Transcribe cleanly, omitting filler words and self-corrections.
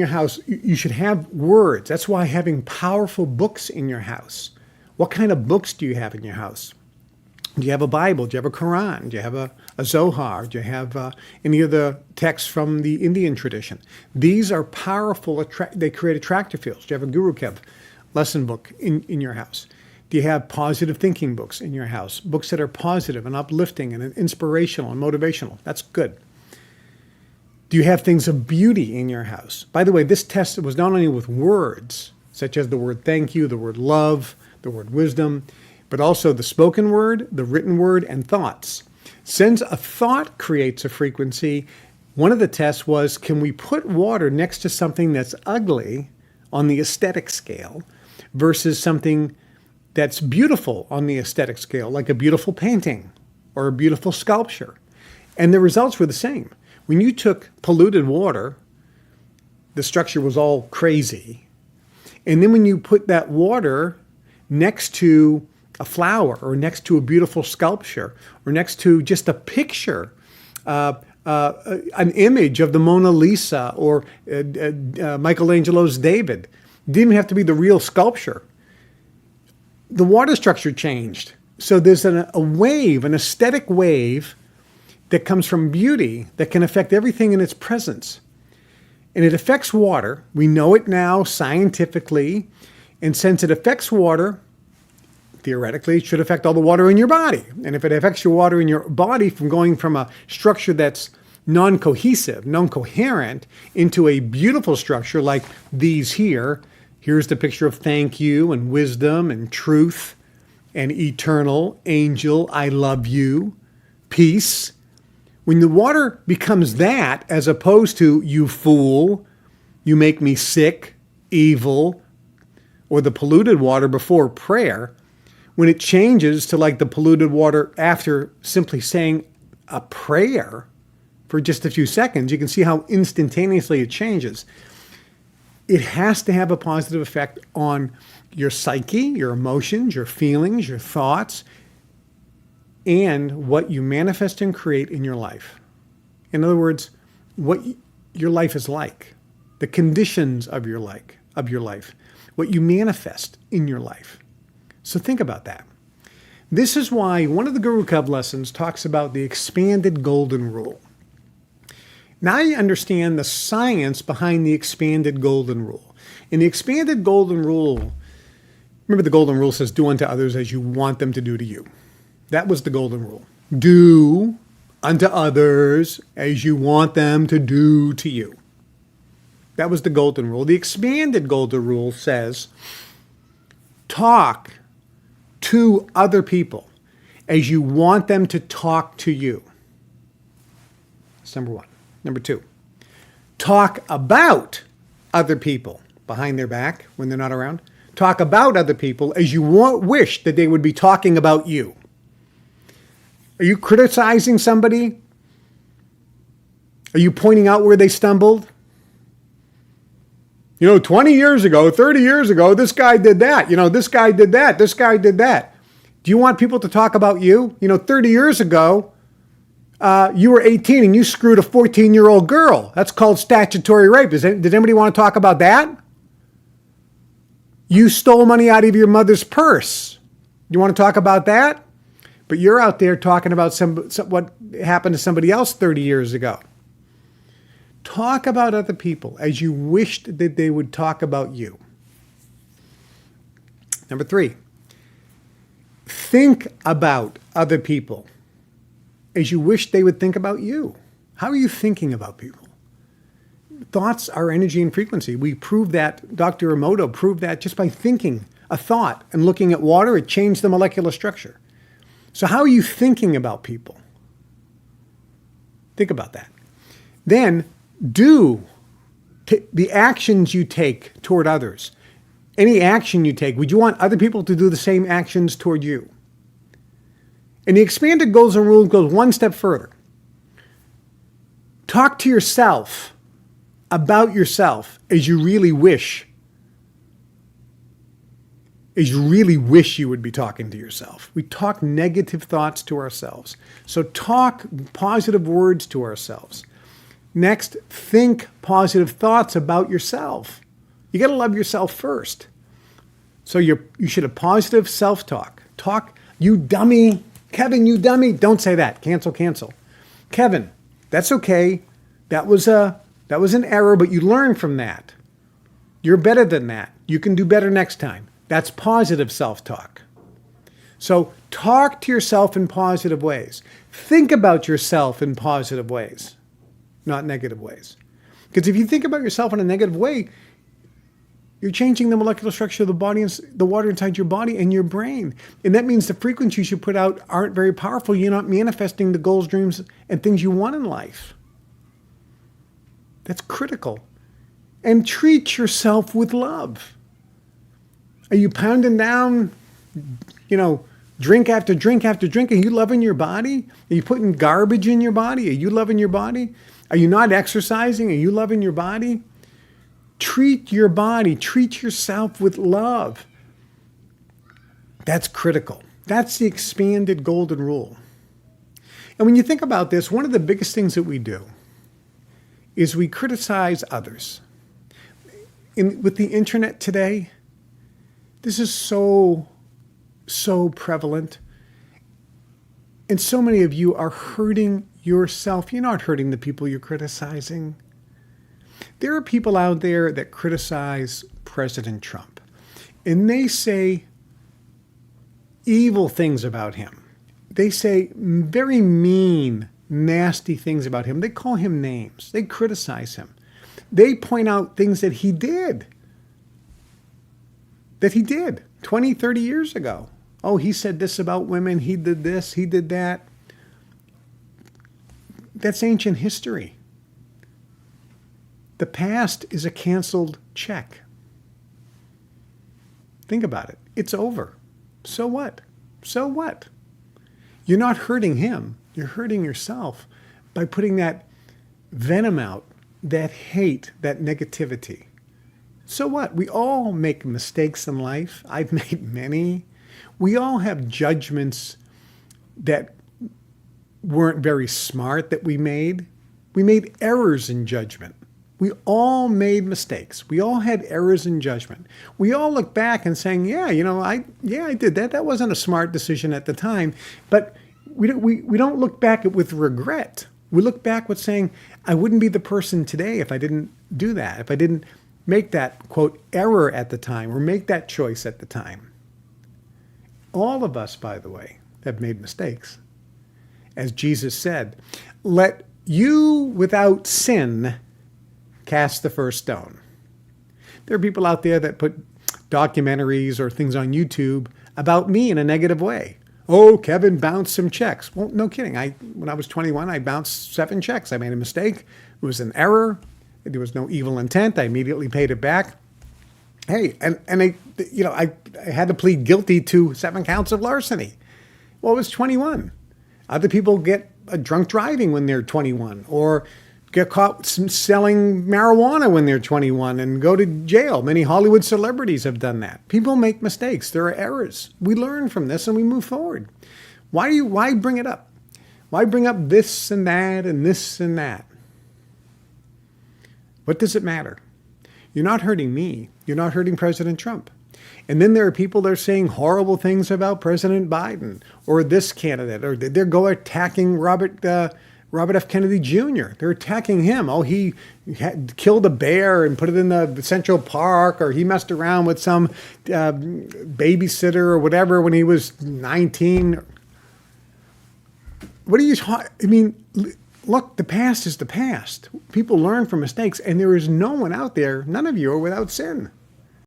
your house, you should have words. That's why having powerful books in your house. What kind of books do you have in your house? Do you have a Bible? Do you have a Quran? Do you have a Zohar? Do you have any of the texts from the Indian tradition? These are powerful, they create attractive fields. Do you have a Guru Kev lesson book in your house? Do you have positive thinking books in your house? Books that are positive and uplifting and inspirational and motivational. That's good. Do you have things of beauty in your house? By the way, this test was not only with words, such as the word thank you, the word love, the word wisdom, but also the spoken word, the written word, and thoughts. Since a thought creates a frequency, one of the tests was, can we put water next to something that's ugly on the aesthetic scale versus something that's beautiful on the aesthetic scale, like a beautiful painting or a beautiful sculpture? And the results were the same. When you took polluted water, the structure was all crazy. And then when you put that water next to a flower or next to a beautiful sculpture or next to just a picture, an image of the Mona Lisa or Michelangelo's David, it didn't even have to be the real sculpture. The water structure changed. So there's a wave, an aesthetic wave that comes from beauty that can affect everything in its presence. And it affects water. We know it now scientifically. And since it affects water, theoretically, it should affect all the water in your body. And if it affects your water in your body from going from a structure that's non-cohesive, non-coherent, into a beautiful structure like these here, here's the picture of thank you and wisdom and truth and eternal, angel, I love you, peace. When the water becomes that, as opposed to you fool, you make me sick, evil, or the polluted water before prayer, when it changes to like the polluted water after simply saying a prayer for just a few seconds, you can see how instantaneously it changes. It has to have a positive effect on your psyche, your emotions, your feelings, your thoughts, and what you manifest and create in your life. In other words, what your life is like, the conditions of your life, what you manifest in your life. So think about that. This is why one of the Guru Kev lessons talks about the expanded golden rule. Now you understand the science behind the expanded golden rule. In the expanded golden rule, remember the golden rule says, do unto others as you want them to do to you. That was the golden rule. Do unto others as you want them to do to you. That was the golden rule. The expanded golden rule says, talk to other people as you want them to talk to you. That's number one. Number two, talk about other people behind their back when they're not around. Talk about other people as you wish that they would be talking about you. Are you criticizing somebody? Are you pointing out where they stumbled? 20 years ago, 30 years ago, this guy did that. This guy did that. This guy did that. Do you want people to talk about you? 30 years ago, you were 18 and you screwed a 14-year-old girl. That's called statutory rape. Does anybody want to talk about that? You stole money out of your mother's purse. You want to talk about that? But you're out there talking about what happened to somebody else 30 years ago. Talk about other people as you wished that they would talk about you. Number three, think about other people as you wish they would think about you. How are you thinking about people? Thoughts are energy and frequency. We proved that, Dr. Emoto proved that just by thinking a thought and looking at water, it changed the molecular structure. So how are you thinking about people? Think about that. Then do the actions you take toward others. Any action you take, would you want other people to do the same actions toward you? And the expanded goals and rules goes one step further. Talk to yourself about yourself as you really wish you would be talking to yourself. We talk negative thoughts to ourselves. So talk positive words to ourselves. Next, think positive thoughts about yourself. You got to love yourself first. So you should have positive self-talk. Talk, you dummy. Kevin, you dummy. Don't say that. Cancel, cancel. Kevin, that's okay. That was an error, but you learn from that. You're better than that. You can do better next time. That's positive self-talk. So talk to yourself in positive ways. Think about yourself in positive ways, not negative ways. Because if you think about yourself in a negative way, you're changing the molecular structure of the body and the water inside your body and your brain. And that means the frequencies you put out aren't very powerful. You're not manifesting the goals, dreams, and things you want in life. That's critical. And treat yourself with love. Are you pounding down, drink after drink after drink? Are you loving your body? Are you putting garbage in your body? Are you loving your body? Are you not exercising? Are you loving your body? Treat your body, treat yourself with love. That's critical. That's the expanded golden rule. And when you think about this, one of the biggest things that we do is we criticize others. With the internet today, this is so prevalent. And so many of you are hurting yourself. You're not hurting the people you're criticizing. There are people out there that criticize President Trump, and they say evil things about him. They say very mean, nasty things about him. They call him names. They criticize him. They point out things that he did 20, 30 years ago. Oh, he said this about women. He did this. He did that. That's ancient history. The past is a canceled check. Think about it. It's over. So what? So what? You're not hurting him. You're hurting yourself by putting that venom out, that hate, that negativity. So what? We all make mistakes in life. I've made many. We all have judgments that weren't very smart that we made. We made errors in judgment. We all made mistakes. We all had errors in judgment. We all look back and saying, I did that. That wasn't a smart decision at the time. But we don't look back with regret. We look back with saying, I wouldn't be the person today if I didn't do that, if I didn't make that, quote, error at the time or make that choice at the time. All of us, by the way, have made mistakes. As Jesus said, let you without sin cast the first stone. There are people out there that put documentaries or things on YouTube about me in a negative way. Oh, Kevin bounced some checks. Well, no kidding. When I was 21, I bounced 7 checks. I made a mistake. It was an error. There was no evil intent. I immediately paid it back. Hey, and I had to plead guilty to 7 counts of larceny. Well, I was 21. Other people get drunk driving when they're 21, or get caught selling marijuana when they're 21 and go to jail. Many Hollywood celebrities have done that. People make mistakes. There are errors. We learn from this and we move forward. Why bring it up? Why bring up this and that and this and that? What does it matter? You're not hurting me. You're not hurting President Trump. And then there are people that are saying horrible things about President Biden or this candidate, or they're attacking Robert F. Kennedy Jr. They're attacking him. Oh, he killed a bear and put it in the Central Park, or he messed around with some babysitter or whatever when he was 19. What are you talking? I mean, look, the past is the past. People learn from mistakes, and there is no one out there, none of you are without sin.